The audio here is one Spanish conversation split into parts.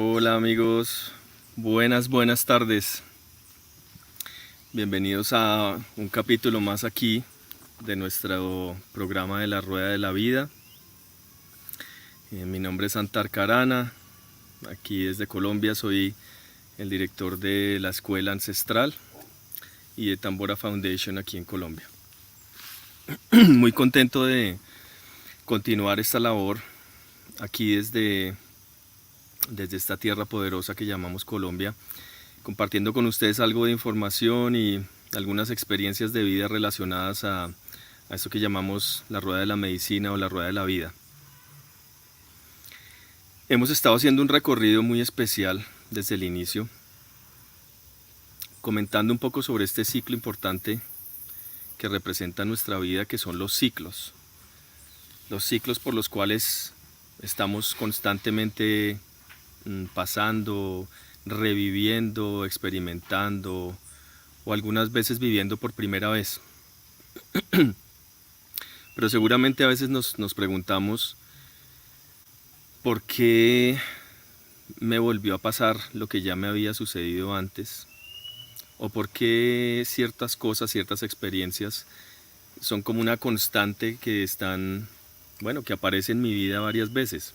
Hola amigos, buenas tardes. Bienvenidos a un capítulo más aquí de nuestro programa de la Rueda de la Vida. Mi nombre es Antar Carana, aquí desde Colombia soy el director de la Escuela Ancestral y de Tambora Foundation aquí en Colombia. Muy contento de continuar esta labor aquí desde esta tierra poderosa que llamamos Colombia, compartiendo con ustedes algo de información y algunas experiencias de vida relacionadas a esto que llamamos la rueda de la medicina o la rueda de la vida. Hemos estado haciendo un recorrido muy especial desde el inicio, comentando un poco sobre este ciclo importante que representa nuestra vida, que son los ciclos por los cuales estamos constantemente pasando, reviviendo, experimentando o algunas veces viviendo por primera vez. Pero seguramente a veces nos preguntamos por qué me volvió a pasar lo que ya me había sucedido antes, o por qué ciertas cosas, ciertas experiencias son como una constante que que aparece en mi vida varias veces.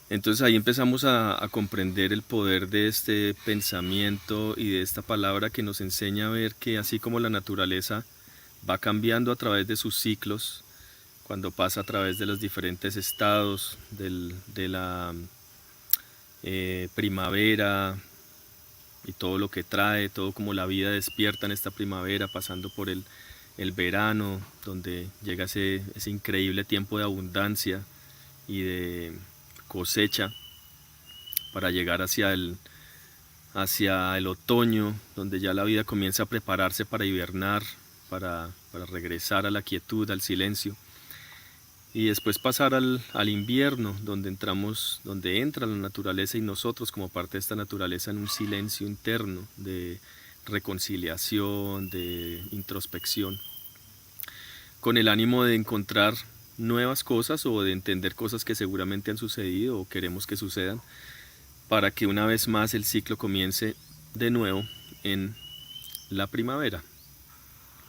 Entonces ahí empezamos a comprender el poder de este pensamiento y de esta palabra que nos enseña a ver que así como la naturaleza va cambiando a través de sus ciclos, cuando pasa a través de los diferentes estados de la primavera y todo lo que trae, todo como la vida despierta en esta primavera, pasando por el verano, donde llega ese increíble tiempo de abundancia y de cosecha, para llegar hacia el otoño, donde ya la vida comienza a prepararse para hibernar, para regresar a la quietud, al silencio, y después pasar al invierno, donde entra la naturaleza y nosotros como parte de esta naturaleza en un silencio interno de reconciliación, de introspección, con el ánimo de encontrar nuevas cosas o de entender cosas que seguramente han sucedido o queremos que sucedan, para que una vez más el ciclo comience de nuevo en la primavera.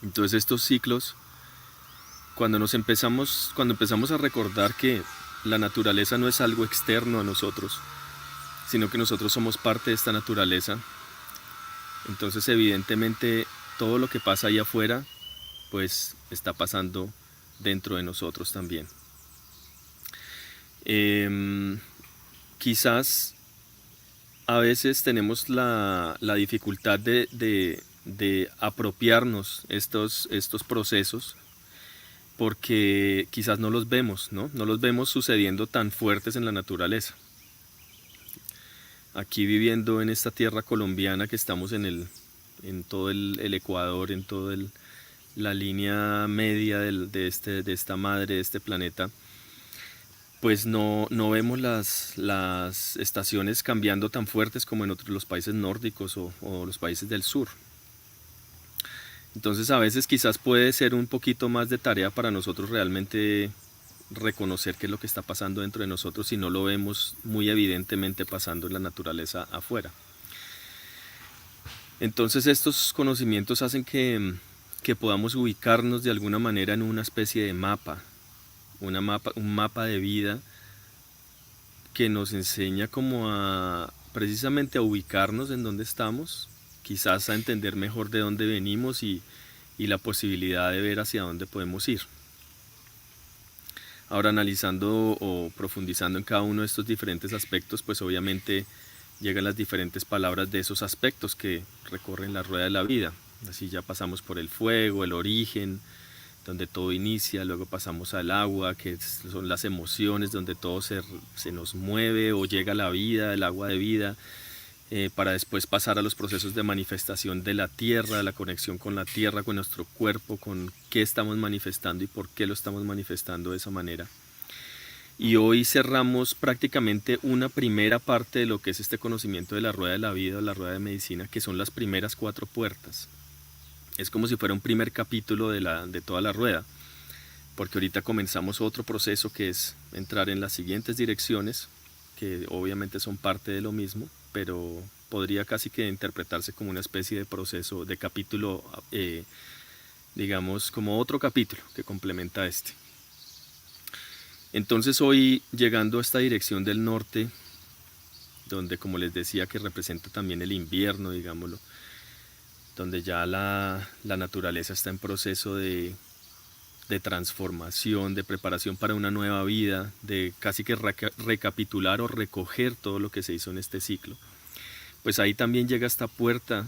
Entonces estos ciclos, cuando empezamos a recordar que la naturaleza no es algo externo a nosotros, sino que nosotros somos parte de esta naturaleza, entonces evidentemente todo lo que pasa ahí afuera pues está pasando dentro de nosotros también. Quizás a veces tenemos la dificultad de apropiarnos estos procesos, porque quizás no los vemos, ¿no? No los vemos sucediendo tan fuertes en la naturaleza. Aquí viviendo en esta tierra colombiana que estamos en todo el Ecuador, en toda la línea media de esta madre, de este planeta, pues no vemos las estaciones cambiando tan fuertes como en los países nórdicos o los países del sur. Entonces a veces quizás puede ser un poquito más de tarea para nosotros realmente reconocer qué es lo que está pasando dentro de nosotros si no lo vemos muy evidentemente pasando en la naturaleza afuera. Entonces estos conocimientos hacen que podamos ubicarnos de alguna manera en una especie de mapa, un mapa de vida que nos enseña precisamente a ubicarnos en donde estamos, quizás a entender mejor de dónde venimos y la posibilidad de ver hacia dónde podemos ir. Ahora, analizando o profundizando en cada uno de estos diferentes aspectos, pues obviamente llegan las diferentes palabras de esos aspectos que recorren la rueda de la vida. Así ya pasamos por el fuego, el origen, donde todo inicia, luego pasamos al agua, que son las emociones, donde todo se nos mueve o llega a la vida, el agua de vida, para después pasar a los procesos de manifestación de la tierra, la conexión con la tierra, con nuestro cuerpo, con qué estamos manifestando y por qué lo estamos manifestando de esa manera. Y hoy cerramos prácticamente una primera parte de lo que es este conocimiento de la rueda de la vida o la rueda de medicina, que son las primeras 4 puertas. Es como si fuera un primer capítulo de toda la rueda, porque ahorita comenzamos otro proceso que es entrar en las siguientes direcciones, que obviamente son parte de lo mismo, pero podría casi que interpretarse como una especie de proceso, de capítulo, digamos, como otro capítulo que complementa este. Entonces hoy, llegando a esta dirección del norte, donde, como les decía, que representa también el invierno, digámoslo, donde ya la naturaleza está en proceso de transformación, de preparación para una nueva vida, de casi que recapitular o recoger todo lo que se hizo en este ciclo. Pues ahí también llega esta puerta,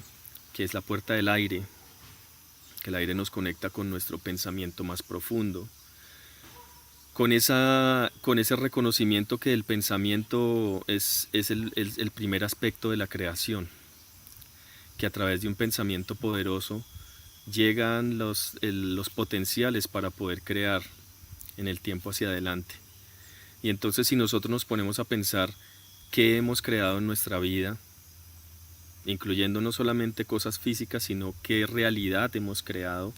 que es la puerta del aire, que el aire nos conecta con nuestro pensamiento más profundo, con ese reconocimiento que el pensamiento es el primer aspecto de la creación, que a través de un pensamiento poderoso llegan los potenciales para poder crear en el tiempo hacia adelante. Y entonces, si nosotros nos ponemos a pensar qué hemos creado en nuestra vida, incluyendo no solamente cosas físicas, sino qué realidad hemos creado,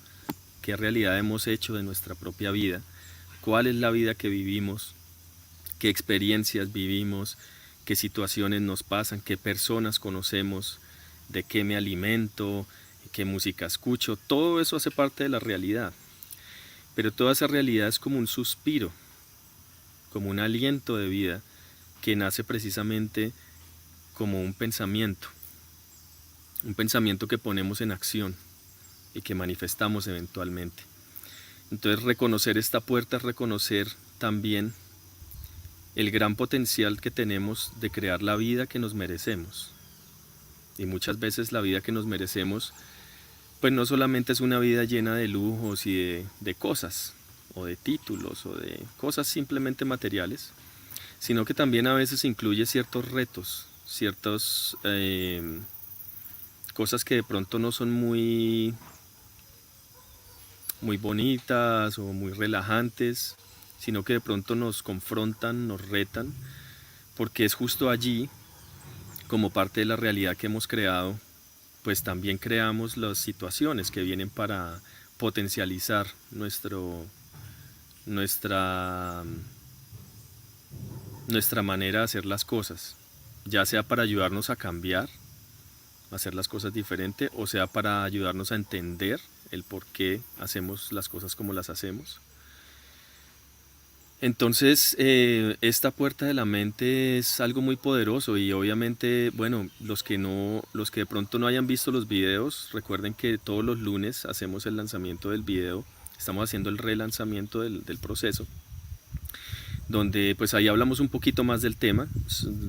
qué realidad hemos hecho de nuestra propia vida, cuál es la vida que vivimos, qué experiencias vivimos, qué situaciones nos pasan, qué personas conocemos, de qué me alimento, qué música escucho, todo eso hace parte de la realidad. Pero toda esa realidad es como un suspiro, como un aliento de vida que nace precisamente como un pensamiento que ponemos en acción y que manifestamos eventualmente. Entonces, reconocer esta puerta es reconocer también el gran potencial que tenemos de crear la vida que nos merecemos. Y muchas veces la vida que nos merecemos, pues no solamente es una vida llena de lujos y de cosas, o de títulos, o de cosas simplemente materiales, sino que también a veces incluye ciertos retos, ciertas cosas que de pronto no son muy bonitas o muy relajantes, sino que de pronto nos confrontan, nos retan, porque es justo allí, como parte de la realidad que hemos creado, pues también creamos las situaciones que vienen para potencializar nuestra manera de hacer las cosas, ya sea para ayudarnos a cambiar, a hacer las cosas diferente, o sea para ayudarnos a entender el por qué hacemos las cosas como las hacemos. Entonces, esta puerta de la mente es algo muy poderoso y obviamente, bueno, los que de pronto no hayan visto los videos, recuerden que todos los lunes hacemos el lanzamiento del video, estamos haciendo el relanzamiento del proceso, donde pues ahí hablamos un poquito más del tema.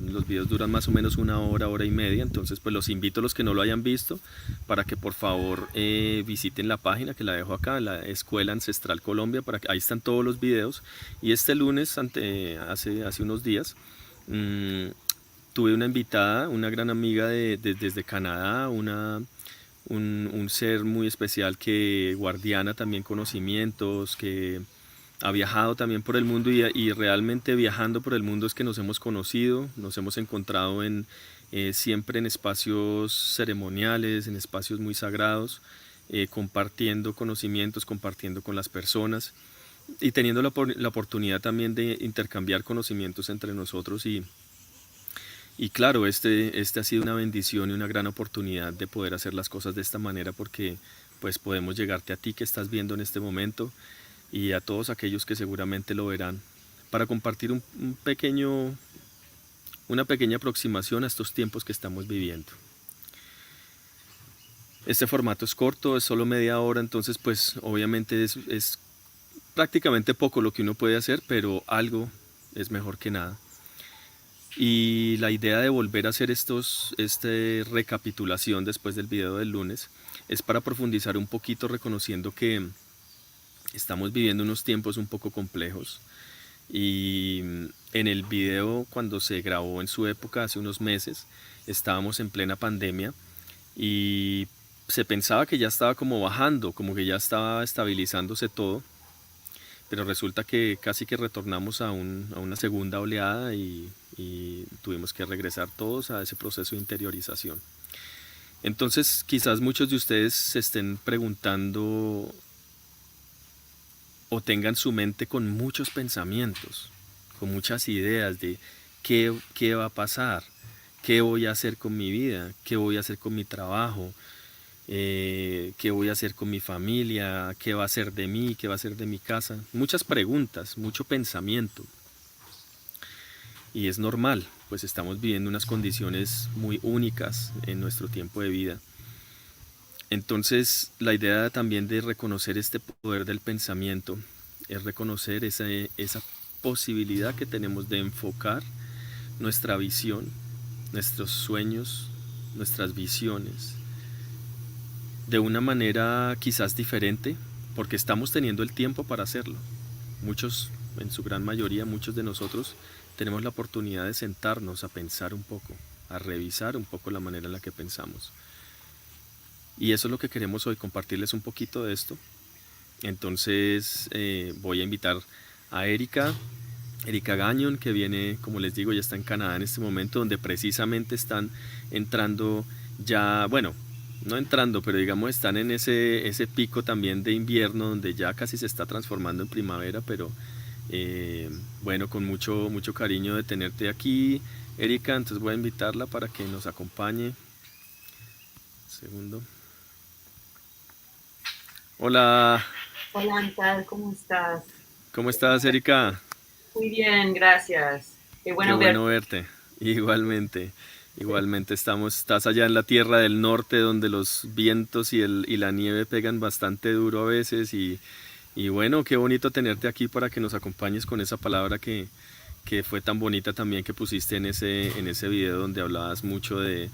Los videos duran más o menos una hora, hora y media, entonces pues los invito a los que no lo hayan visto para que por favor visiten la página que la dejo acá, la Escuela Ancestral Colombia, ahí están todos los videos. Y este lunes, hace unos días, tuve una invitada, una gran amiga desde Canadá, un ser muy especial que guardiana también conocimientos, que ha viajado también por el mundo y realmente viajando por el mundo es que nos hemos conocido, nos hemos encontrado siempre en espacios ceremoniales, en espacios muy sagrados, compartiendo conocimientos, compartiendo con las personas y teniendo la oportunidad también de intercambiar conocimientos entre nosotros y claro, este ha sido una bendición y una gran oportunidad de poder hacer las cosas de esta manera porque pues podemos llegarte a ti que estás viendo en este momento y a todos aquellos que seguramente lo verán, para compartir una pequeña aproximación a estos tiempos que estamos viviendo. Este formato es corto, es solo media hora, entonces pues obviamente es prácticamente poco lo que uno puede hacer, pero algo es mejor que nada. Y la idea de volver a hacer esta recapitulación después del video del lunes es para profundizar un poquito, reconociendo que estamos viviendo unos tiempos un poco complejos y en el video, cuando se grabó en su época hace unos meses, estábamos en plena pandemia y se pensaba que ya estaba como bajando, como que ya estaba estabilizándose todo, pero resulta que casi que retornamos a una segunda oleada y tuvimos que regresar todos a ese proceso de interiorización. Entonces quizás muchos de ustedes se estén preguntando o tengan su mente con muchos pensamientos, con muchas ideas de ¿qué va a pasar? ¿Qué voy a hacer con mi vida? ¿Qué voy a hacer con mi trabajo? ¿Qué voy a hacer con mi familia? ¿Qué va a ser de mí? ¿Qué va a ser de mi casa? Muchas preguntas, mucho pensamiento. Y es normal, pues estamos viviendo unas condiciones muy únicas en nuestro tiempo de vida. Entonces, la idea también de reconocer este poder del pensamiento es reconocer esa posibilidad que tenemos de enfocar nuestra visión, nuestros sueños, nuestras visiones, de una manera quizás diferente, porque estamos teniendo el tiempo para hacerlo. Muchos, en su gran mayoría, muchos de nosotros tenemos la oportunidad de sentarnos a pensar un poco, a revisar un poco la manera en la que pensamos. Y eso es lo que queremos hoy, compartirles un poquito de esto. Entonces voy a invitar a Erika Gagnon, que viene, como les digo, ya está en Canadá en este momento, donde precisamente están entrando ya, bueno, no entrando, pero digamos están en ese pico también de invierno, donde ya casi se está transformando en primavera, pero bueno, con mucho cariño de tenerte aquí, Erika. Entonces voy a invitarla para que nos acompañe. Un segundo. Hola. Hola, Antal, ¿cómo estás? ¿Cómo estás, Erika? Muy bien, gracias. Qué Qué bueno bueno verte. verte. Igualmente, igualmente estás allá en la tierra del norte donde los vientos y la nieve pegan bastante duro a veces y bueno, qué bonito tenerte aquí para que nos acompañes con esa palabra que fue tan bonita también que pusiste en ese video donde hablabas mucho de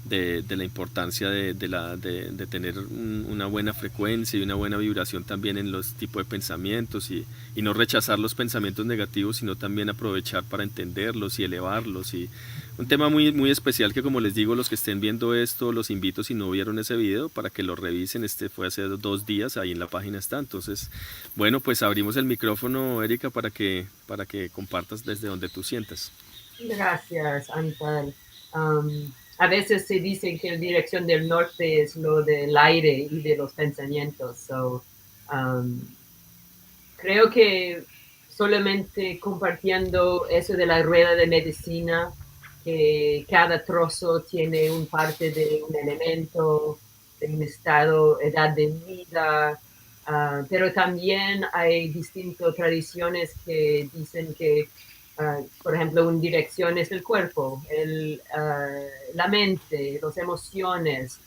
la importancia de tener una buena frecuencia y una buena vibración también en los tipos de pensamientos y no rechazar los pensamientos negativos, sino también aprovechar para entenderlos y elevarlos. Y un tema muy especial que, como les digo, los que estén viendo esto, los invito, si no vieron ese video, para que lo revisen. Este fue hace 2 días, ahí en la página está. Entonces, bueno, pues abrimos el micrófono, Erika, para que compartas desde donde tú sientas. Gracias, Antal. A veces se dice que la dirección del norte es lo del aire y de los pensamientos. Um, Creo que solamente compartiendo eso de la rueda de medicina, que cada trozo tiene un parte de un elemento, de un estado, edad de vida, pero también hay distintas tradiciones que dicen que, por ejemplo, una dirección es el cuerpo, la mente, las emociones,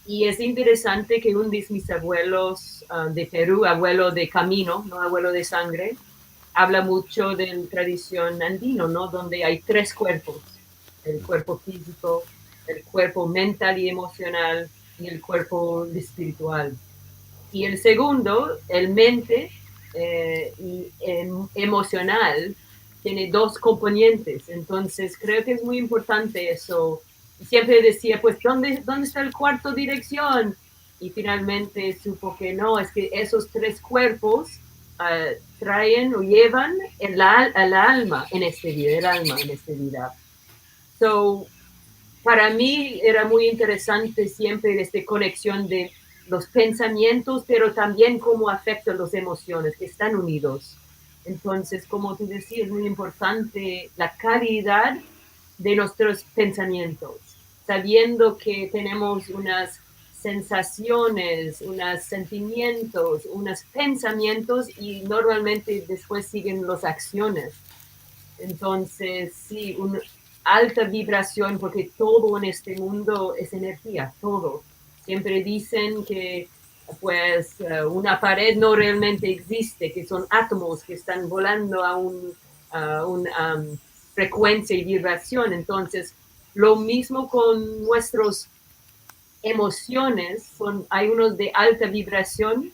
y es interesante que uno de mis abuelos de Perú, abuelo de camino, no abuelo de sangre, habla mucho de la tradición andino, ¿no? Donde hay tres cuerpos: el cuerpo físico, el cuerpo mental y emocional y el cuerpo espiritual. Y el segundo, el mente y emocional, tiene dos componentes. Entonces creo que es muy importante eso. Y siempre decía, pues, ¿dónde está el cuarto dirección? Y finalmente supo que no, es que esos tres cuerpos traen o llevan el alma en este vida, el alma en este vida. So, para mí era muy interesante siempre esta conexión de los pensamientos, pero también cómo afectan las emociones, que están unidos. Entonces, como tú decías, es muy importante la calidad de nuestros pensamientos, sabiendo que tenemos unas sensaciones, unos sentimientos, unos pensamientos y normalmente después siguen las acciones. Entonces, sí, una alta vibración, porque todo en este mundo es energía, todo. Siempre dicen que pues una pared no realmente existe, que son átomos que están volando a una frecuencia y vibración. Entonces, lo mismo con nuestras emociones, hay unos de alta vibración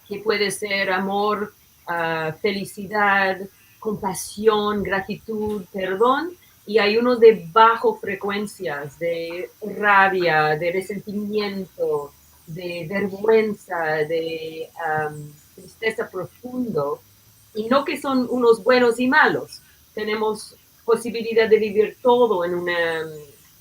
que puede ser amor, felicidad, compasión, gratitud, perdón, y hay unos de bajo frecuencias, de rabia, de resentimiento, de vergüenza, de tristeza profundo, y no que son unos buenos y malos. Tenemos posibilidad de vivir todo en un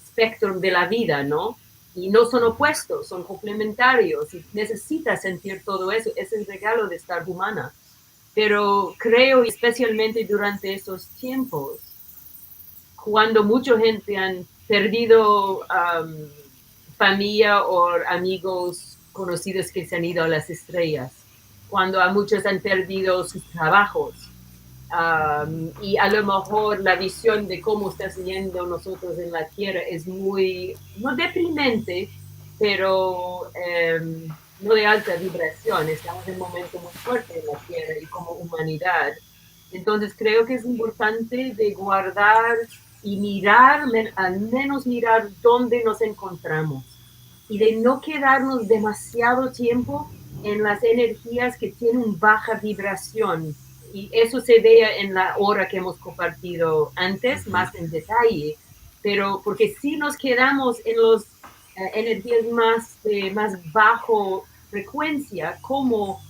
espectro de la vida, ¿no? Y no son opuestos, son complementarios y necesitas sentir todo eso, es el regalo de estar humana. Pero creo, especialmente durante esos tiempos, cuando mucha gente han perdido familia o amigos conocidos que se han ido a las estrellas, cuando a muchos han perdido sus trabajos. Y a lo mejor la visión de cómo está yendo nosotros en la Tierra es muy, no deprimente, pero no de alta vibración. Estamos en un momento muy fuerte en la Tierra y como humanidad. Entonces creo que es importante de guardar y mirar, al menos mirar dónde nos encontramos y de no quedarnos demasiado tiempo en las energías que tienen baja vibración. Y eso se ve en la hora que hemos compartido antes, más en detalle, pero porque si nos quedamos en las energías más bajo frecuencia, como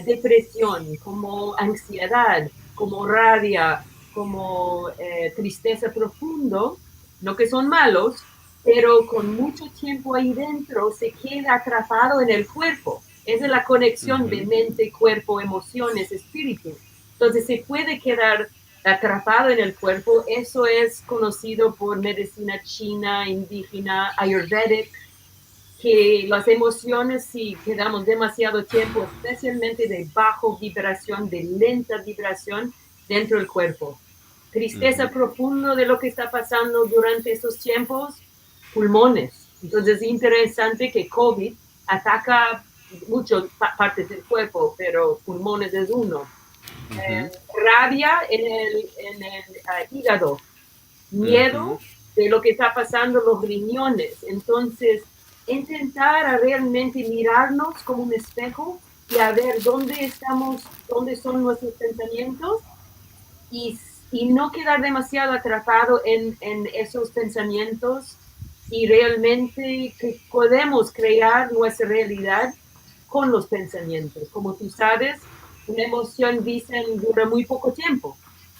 depresión, como ansiedad, como rabia, como tristeza profundo, no que son malos, pero con mucho tiempo ahí dentro se queda atrapado en el cuerpo. Esa es la conexión de mente, cuerpo, emociones, espíritu. Entonces se puede quedar atrapado en el cuerpo. Eso es conocido por medicina china, indígena, ayurvédica, que las emociones, si quedamos demasiado tiempo, especialmente de bajo vibración, de lenta vibración, dentro del cuerpo. Tristeza profunda de lo que está pasando durante esos tiempos, pulmones. Entonces es interesante que COVID ataca muchas partes del cuerpo, pero pulmones es uno. Rabia en el hígado, miedo de lo que está pasando en los riñones. Entonces, intentar realmente mirarnos como un espejo y a ver dónde estamos, dónde son nuestros pensamientos y no quedar demasiado atrapado en esos pensamientos y realmente que podemos crear nuestra realidad con los pensamientos. Como tú sabes, una emoción, dicen, dura muy poco tiempo,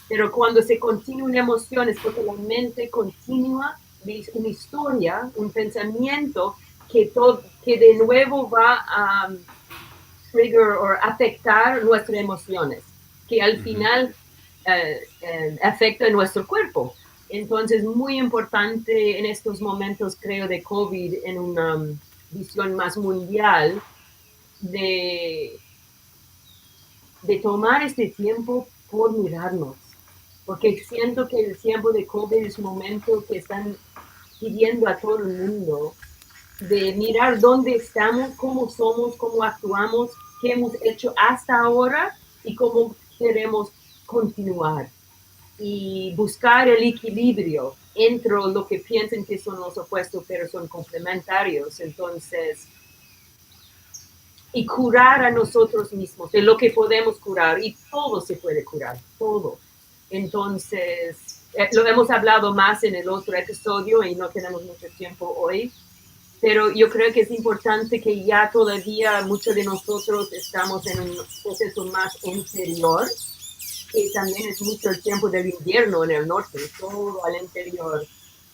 pero cuando se continúa una emoción es porque la mente continúa una historia, un pensamiento que de nuevo va a trigger o afectar nuestras emociones, que al final afecta nuestro cuerpo. Entonces, muy importante en estos momentos, creo, de COVID, en una visión más mundial, de tomar este tiempo por mirarnos, porque siento que el tiempo de COVID es un momento que están pidiendo a todo el mundo de mirar dónde estamos, cómo somos, cómo actuamos, qué hemos hecho hasta ahora y cómo queremos continuar. Y buscar el equilibrio entre lo que piensan que son los opuestos, pero son complementarios. Entonces, y curar a nosotros mismos de lo que podemos curar, y todo se puede curar, todo. Entonces, lo hemos hablado más en el otro episodio y no tenemos mucho tiempo hoy, pero yo creo que es importante que ya todavía muchos de nosotros estamos en un proceso más interior, que también es mucho el tiempo del invierno en el norte, todo al interior,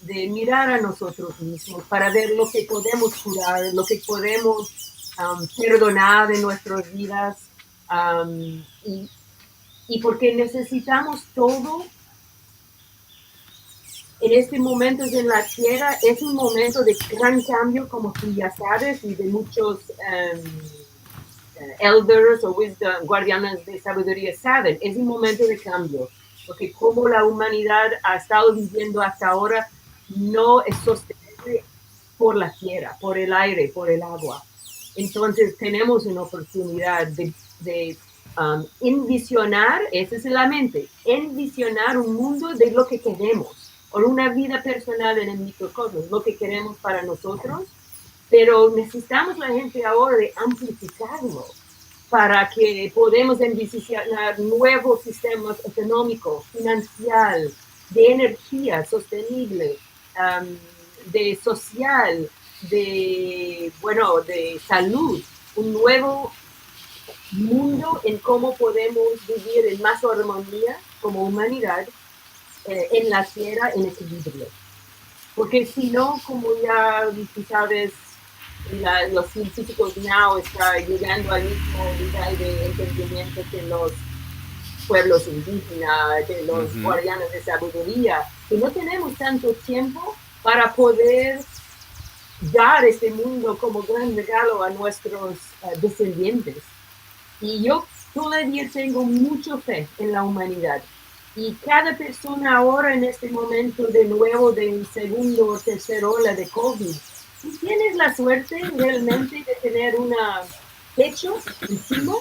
de mirar a nosotros mismos para ver lo que podemos curar, lo que podemos perdonar de nuestras vidas, y porque necesitamos todo en este momento en la Tierra. Es un momento de gran cambio, como tú ya sabes, y de muchos elders o wisdom, guardianes de sabiduría saben, es un momento de cambio, porque como la humanidad ha estado viviendo hasta ahora, no es sostenible por la tierra, por el aire, por el agua. Entonces tenemos una oportunidad de envisionar, esa es la mente, envisionar un mundo de lo que queremos, o una vida personal en el microcosmos, lo que queremos para nosotros, pero necesitamos la gente ahora de amplificarlo para que podamos envisionar nuevos sistemas económicos, financieros, de energía sostenible, de social, de salud, un nuevo mundo en cómo podemos vivir en más armonía como humanidad en la tierra en equilibrio. Porque si no, como ya tú sabes, los científicos now están llegando al mismo nivel de entendimiento que los pueblos indígenas, de los guardianes de sabiduría, y no tenemos tanto tiempo para poder dar este mundo como gran regalo a nuestros descendientes. Y yo todavía tengo mucha fe en la humanidad. Y cada persona ahora en este momento de nuevo de un segundo o tercer ola de COVID, tú tienes la suerte realmente de tener un techo encima,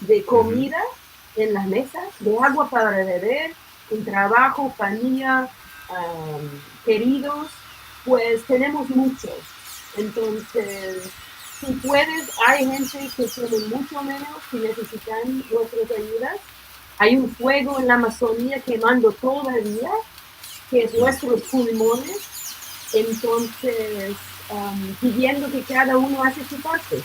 de comida en las mesas, de agua para beber, un trabajo, familia, queridos, pues tenemos mucho. Entonces, si puedes, hay gente que tiene mucho menos, que necesitan nuestras ayudas. Hay un fuego en la Amazonía quemando todavía, que es nuestros pulmones. Entonces, pidiendo que cada uno hace su parte.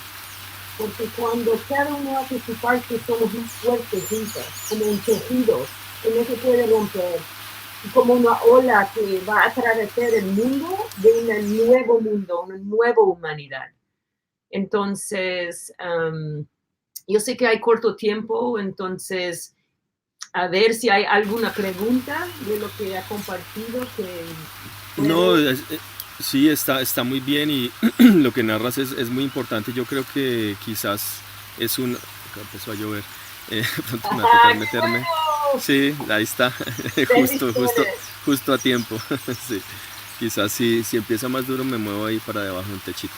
Porque cuando cada uno hace su parte, somos más fuertes juntos, como un tejido que no se puede romper. Y como una ola que va a atravesar el mundo de un nuevo mundo, una nueva humanidad. Entonces, yo sé que hay corto tiempo, entonces, a ver si hay alguna pregunta de lo que ha compartido que No, puedo. sí, está muy bien y lo que narras es muy importante. Yo creo que quizás es un... Acá empezó a llover. Pronto me va a tocar ¡Ajá, qué meterme. bueno! Sí, ahí está. Bendiciones. Justo a tiempo. Sí. Quizás si empieza más duro me muevo ahí para debajo de un techito.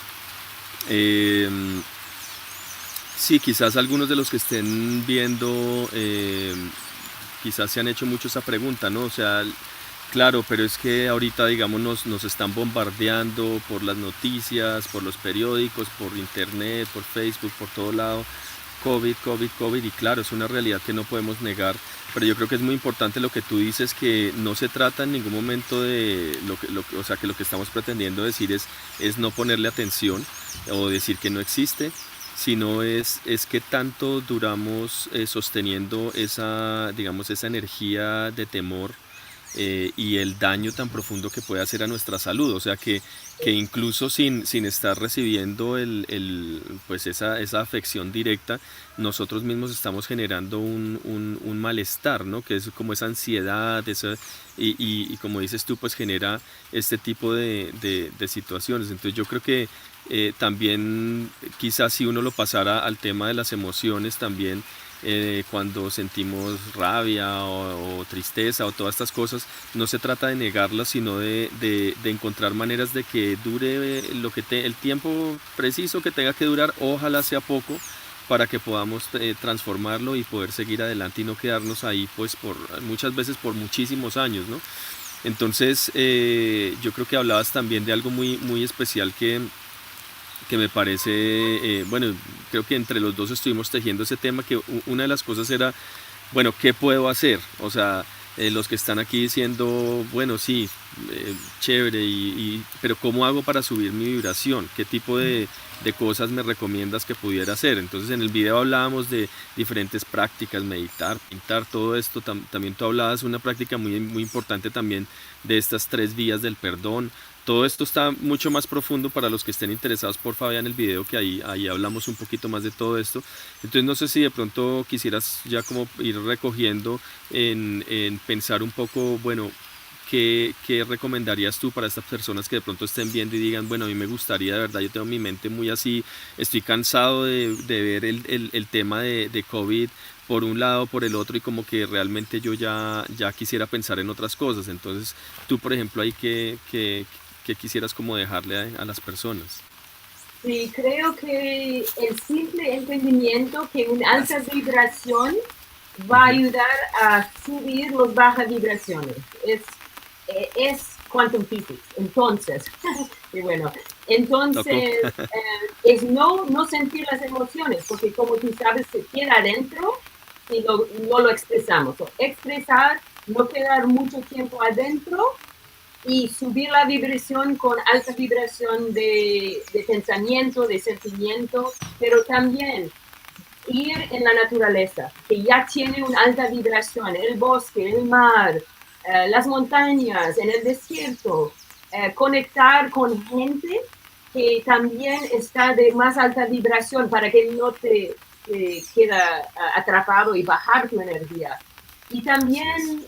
Eh, sí, quizás algunos de los que estén viendo quizás se han hecho mucho esa pregunta, ¿no? O sea, claro, pero es que ahorita, digamos, nos están bombardeando por las noticias, por los periódicos, por internet, por Facebook, por todo lado. COVID, COVID, COVID, y claro, es una realidad que no podemos negar, pero yo creo que es muy importante lo que tú dices, que no se trata en ningún momento de o sea, que lo que estamos pretendiendo decir es no ponerle atención o decir que no existe, sino es que tanto duramos sosteniendo esa, digamos, esa energía de temor y el daño tan profundo que puede hacer a nuestra salud. O sea que incluso sin estar recibiendo pues esa afección directa, nosotros mismos estamos generando un malestar, ¿no? Que es como esa ansiedad, y como dices tú, pues genera este tipo de situaciones. Entonces yo creo que también quizás si uno lo pasara al tema de las emociones también, cuando sentimos rabia o tristeza o todas estas cosas, no se trata de negarlas, sino de encontrar maneras de que dure el tiempo preciso que tenga que durar, ojalá sea poco, para que podamos transformarlo y poder seguir adelante y no quedarnos ahí pues muchas veces por muchísimos años, ¿no? Entonces yo creo que hablabas también de algo muy especial que me parece, bueno, creo que entre los dos estuvimos tejiendo ese tema, que una de las cosas era, bueno, ¿qué puedo hacer? O sea, los que están aquí diciendo, bueno, sí, chévere, pero ¿cómo hago para subir mi vibración? ¿Qué tipo de cosas me recomiendas que pudiera hacer? Entonces en el video hablábamos de diferentes prácticas, meditar, pintar, todo esto. También tú hablabas una práctica muy importante también de estas 3 vías del perdón. Todo esto está mucho más profundo para los que estén interesados, por favor vean el video, que ahí hablamos un poquito más de todo esto. Entonces no sé si de pronto quisieras ya como ir recogiendo en pensar un poco, bueno, ¿qué recomendarías tú para estas personas que de pronto estén viendo y digan, bueno, a mí me gustaría, de verdad, yo tengo mi mente muy así, estoy cansado de ver el tema de COVID por un lado, por el otro, y como que realmente yo ya quisiera pensar en otras cosas? Entonces, tú, por ejemplo, ahí que quisieras como dejarle a las personas. Sí, creo que el simple entendimiento que una alta Gracias. vibración va a Ujú. ayudar a subir las bajas vibraciones. Es quantum physics. Entonces, y bueno, Tocó. entonces es no sentir las emociones, porque como tú sabes, se queda adentro y no lo expresamos. O expresar, no quedar mucho tiempo adentro y subir la vibración con alta vibración de pensamiento, de sentimiento, pero también ir en la naturaleza, que ya tiene una alta vibración, el bosque, el mar, las montañas, en el desierto, conectar con gente que también está de más alta vibración para que no te queda atrapado y bajar tu energía. Y Así es. también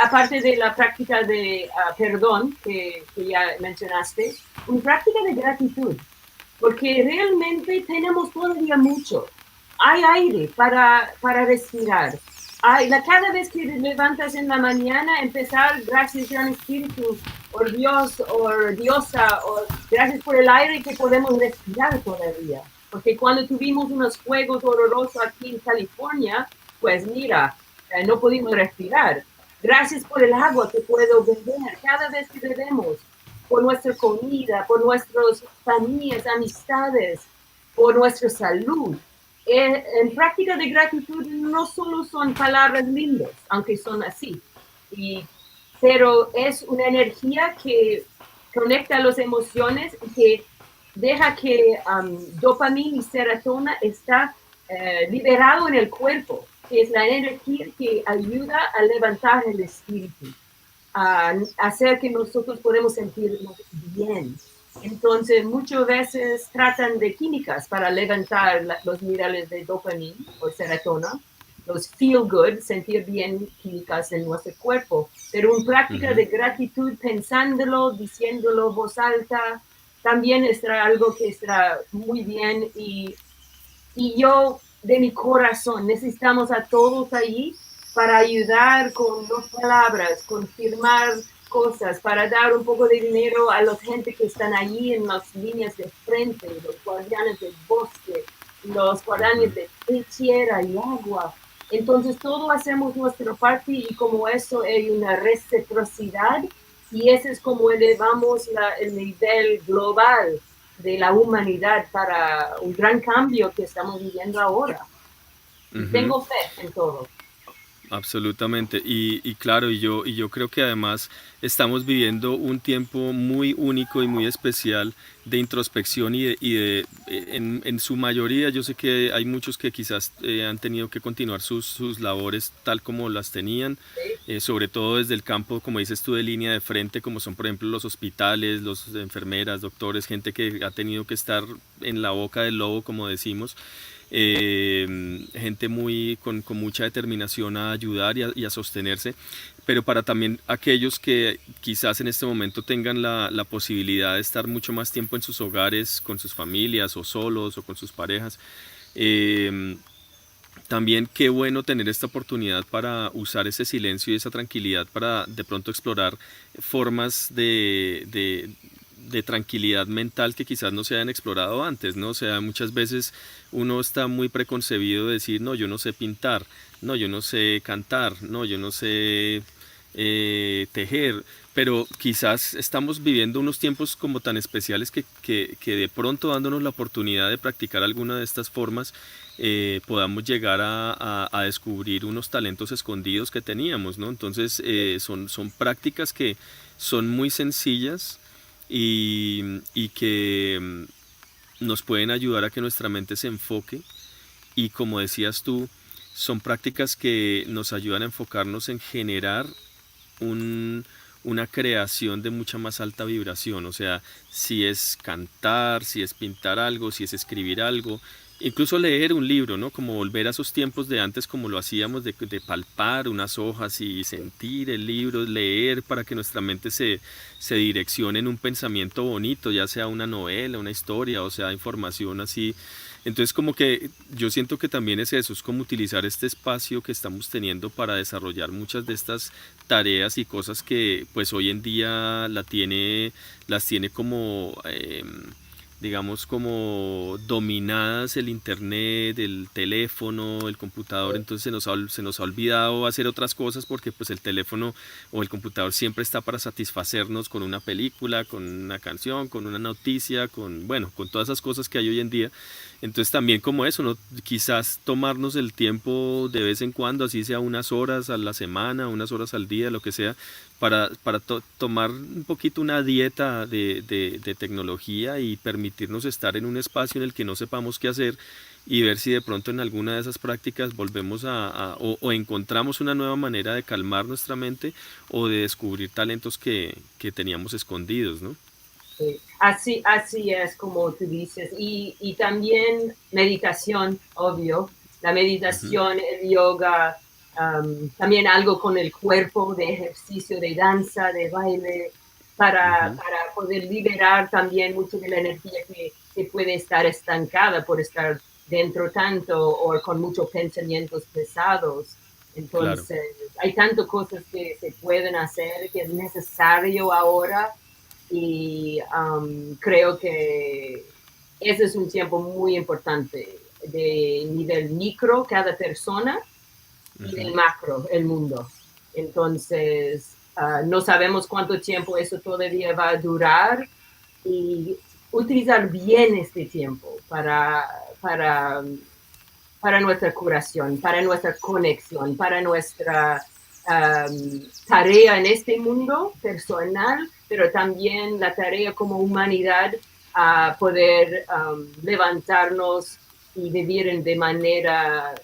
aparte de la práctica de perdón que ya mencionaste, una práctica de gratitud, porque realmente tenemos todavía mucho. Hay aire para respirar. Cada vez que te levantas en la mañana, empezar, gracias Gran Espíritu, o Dios, o Diosa, o gracias por el aire que podemos respirar todavía. Porque cuando tuvimos unos fuegos horrorosos aquí en California, pues mira, no pudimos respirar. Gracias por el agua que puedo beber cada vez que bebemos, por nuestra comida, por nuestras familias, amistades, por nuestra salud. En práctica de gratitud no solo son palabras lindas, aunque son así, pero es una energía que conecta las emociones y que deja que dopamina y serotonina está liberado en el cuerpo, que es la energía que ayuda a levantar el espíritu, a hacer que nosotros podemos sentirnos bien. Entonces, muchas veces tratan de químicas para levantar los niveles de dopamina o serotonina, los feel good, sentir bien químicas en nuestro cuerpo. Pero una práctica de gratitud, pensándolo, diciéndolo en voz alta, también es algo que está muy bien. Y yo, de mi corazón, necesitamos a todos allí para ayudar con las palabras, con firmar cosas, para dar un poco de dinero a la gente que están allí en las líneas de frente, los guardianes del bosque, los guardianes de tierra y agua. Entonces, todos hacemos nuestra parte y como eso hay una reciprocidad y ese es como elevamos el nivel global de la humanidad para un gran cambio que estamos viviendo ahora. Tengo fe en todo. Absolutamente. Y claro, y yo creo que además estamos viviendo un tiempo muy único y muy especial de introspección en su mayoría. Yo sé que hay muchos que quizás han tenido que continuar sus labores tal como las tenían, sobre todo desde el campo, como dices tú, de línea de frente, como son por ejemplo los hospitales, los enfermeras, doctores, gente que ha tenido que estar en la boca del lobo, como decimos. Gente con mucha determinación a ayudar y a sostenerse, pero para también aquellos que quizás en este momento tengan la posibilidad de estar mucho más tiempo en sus hogares, con sus familias o solos o con sus parejas. También qué bueno tener esta oportunidad para usar ese silencio y esa tranquilidad para de pronto explorar formas de tranquilidad mental que quizás no se hayan explorado antes, ¿no? O sea, muchas veces uno está muy preconcebido de decir, no, yo no sé pintar, no, yo no sé cantar, no, yo no sé tejer, pero quizás estamos viviendo unos tiempos como tan especiales que de pronto dándonos la oportunidad de practicar alguna de estas formas, podamos llegar a descubrir unos talentos escondidos que teníamos, ¿no? Entonces son prácticas que son muy sencillas y que nos pueden ayudar a que nuestra mente se enfoque y como decías tú, son prácticas que nos ayudan a enfocarnos en generar una creación de mucha más alta vibración, o sea, si es cantar, si es pintar algo, si es escribir algo, incluso leer un libro, ¿no? Como volver a esos tiempos de antes como lo hacíamos, de palpar unas hojas y sentir el libro, leer para que nuestra mente se direccione en un pensamiento bonito, ya sea una novela, una historia, o sea, información así. Entonces como que yo siento que también es eso, es como utilizar este espacio que estamos teniendo para desarrollar muchas de estas tareas y cosas que pues hoy en día las tiene como digamos como dominadas el internet, el teléfono, el computador, entonces se nos ha olvidado hacer otras cosas porque pues el teléfono o el computador siempre está para satisfacernos con una película, con una canción, con una noticia, bueno, con todas esas cosas que hay hoy en día. Entonces también como eso, ¿no? Quizás tomarnos el tiempo de vez en cuando, así sea unas horas a la semana, unas horas al día, lo que sea, para tomar un poquito una dieta de tecnología y permitirnos estar en un espacio en el que no sepamos qué hacer y ver si de pronto en alguna de esas prácticas volvemos o encontramos una nueva manera de calmar nuestra mente o de descubrir talentos que teníamos escondidos, ¿no? Sí. Así es como tú dices. Y también meditación, obvio. La meditación, el yoga, también algo con el cuerpo, de ejercicio, de danza, de baile, para poder liberar también mucho de la energía que puede estar estancada por estar dentro tanto o con muchos pensamientos pesados. Claro, Entonces, hay tantas cosas que se pueden hacer que es necesario ahora y creo que ese es un tiempo muy importante de nivel micro, cada persona, y del macro, el mundo. Entonces, no sabemos cuánto tiempo eso todavía va a durar y utilizar bien este tiempo para nuestra curación, para nuestra conexión, para nuestra tarea en este mundo personal, pero también la tarea como humanidad a poder levantarnos y vivir de manera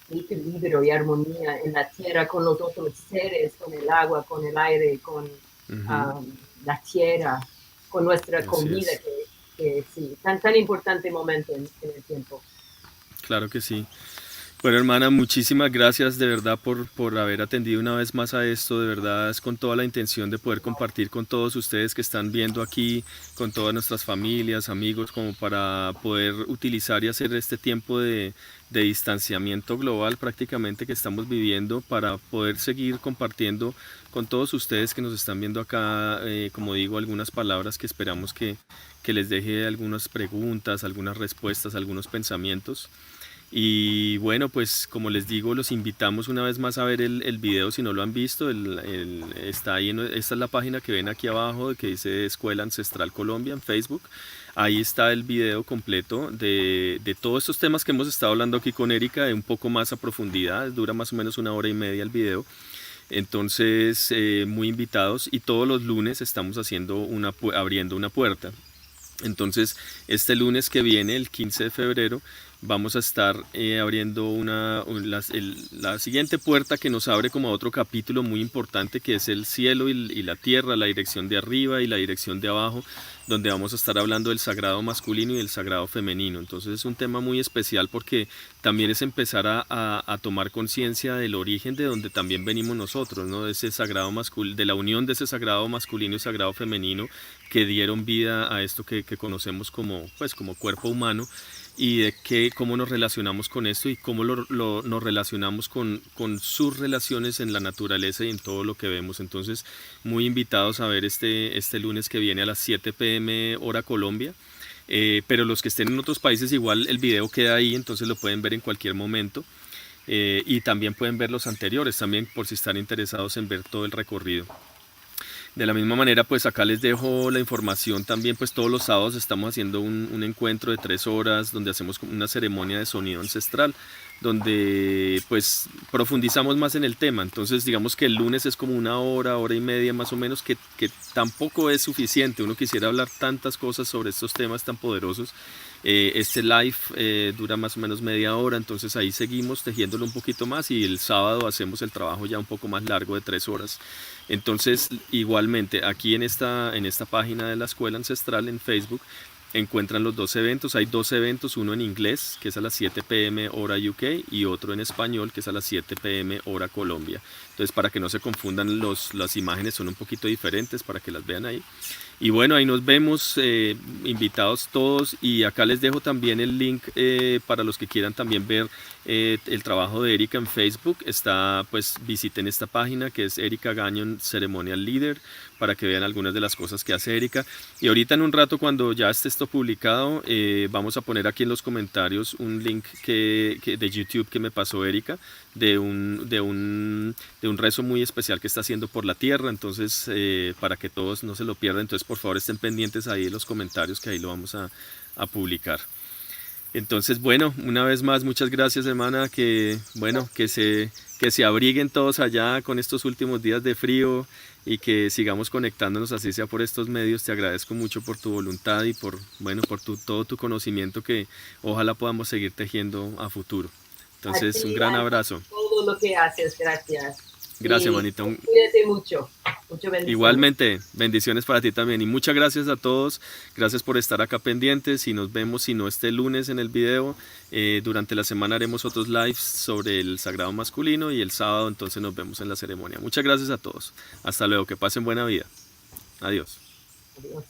equilibrio y armonía en la tierra con los otros seres, con el agua, con el aire, con la tierra, con nuestra así comida, es. que sí, tan importante momento en el tiempo. Claro que sí. Bueno, hermana, muchísimas gracias de verdad por haber atendido una vez más a esto. De verdad es con toda la intención de poder compartir con todos ustedes que están viendo aquí, con todas nuestras familias, amigos, como para poder utilizar y hacer este tiempo de distanciamiento global prácticamente que estamos viviendo para poder seguir compartiendo con todos ustedes que nos están viendo acá, como digo, algunas palabras que esperamos que les deje algunas preguntas, algunas respuestas, algunos pensamientos. Y bueno, pues como les digo, los invitamos una vez más a ver el video si no lo han visto. Está ahí, esta es la página que ven aquí abajo que dice Escuela Ancestral Colombia en Facebook. Ahí está el video completo de todos estos temas que hemos estado hablando aquí con Erika, de un poco más a profundidad. Dura más o menos 1 hora y media el video. Entonces, muy invitados y todos los lunes estamos abriendo una puerta. Entonces, este lunes que viene, el 15 de febrero, vamos a estar abriendo la siguiente puerta que nos abre como a otro capítulo muy importante que es el cielo y la tierra, la dirección de arriba y la dirección de abajo, donde vamos a estar hablando del sagrado masculino y del sagrado femenino. Entonces es un tema muy especial porque también es empezar a tomar conciencia del origen de donde también venimos nosotros, ¿no? De ese sagrado masculino, de la unión de ese sagrado masculino y sagrado femenino que dieron vida a esto que conocemos como, pues, como cuerpo humano, y de cómo nos relacionamos con esto y cómo nos relacionamos con sus relaciones en la naturaleza y en todo lo que vemos. Entonces, muy invitados a ver este lunes que viene a las 7 p.m. hora Colombia. Pero los que estén en otros países igual el video queda ahí, entonces lo pueden ver en cualquier momento. Y también pueden ver los anteriores, también por si están interesados en ver todo el recorrido. De la misma manera, pues acá les dejo la información también, pues todos los sábados estamos haciendo un encuentro de 3 horas donde hacemos una ceremonia de sonido ancestral, donde pues profundizamos más en el tema. Entonces digamos que el lunes es como 1 hora, hora y media más o menos, que tampoco es suficiente. Uno quisiera hablar tantas cosas sobre estos temas tan poderosos. Este live dura más o menos media hora, entonces ahí seguimos tejiéndolo un poquito más y el sábado hacemos el trabajo ya un poco más largo de 3 horas. Entonces, igualmente, aquí en esta página de la Escuela Ancestral en Facebook encuentran los dos eventos. Hay dos eventos, uno en inglés, que es a las 7 p.m. hora UK, y otro en español, que es a las 7 p.m. hora Colombia. Entonces, para que no se confundan, las imágenes son un poquito diferentes, para que las vean ahí. Y bueno, ahí nos vemos, invitados todos, y acá les dejo también el link para los que quieran también ver el trabajo de Erika en Facebook. Pues visiten esta página que es Erika Gagnon Ceremonial Leader, para que vean algunas de las cosas que hace Erika. Y ahorita en un rato, cuando ya esté esto publicado, vamos a poner aquí en los comentarios un link de YouTube que me pasó Erika, de un rezo muy especial que está haciendo por la tierra. Entonces, para que todos no se lo pierdan, entonces por favor estén pendientes ahí en los comentarios, que ahí lo vamos a publicar. Entonces, bueno, una vez más, muchas gracias, hermana, bueno, que se abriguen todos allá con estos últimos días de frío y que sigamos conectándonos, así sea por estos medios. Te agradezco mucho por tu voluntad y por todo tu conocimiento, que ojalá podamos seguir tejiendo a futuro. A Entonces, un ti, gran Ángel, abrazo. todo lo que haces, gracias. Gracias, Y manita. cuídate mucho. Mucho bendiciones. Igualmente, bendiciones para ti también. Y muchas gracias a todos. Gracias por estar acá pendientes. Y nos vemos, si no este lunes en el video. Durante la semana haremos otros lives sobre el sagrado masculino. Y el sábado entonces nos vemos en la ceremonia. Muchas gracias a todos. Hasta luego. Que pasen buena vida. Adiós. Adiós.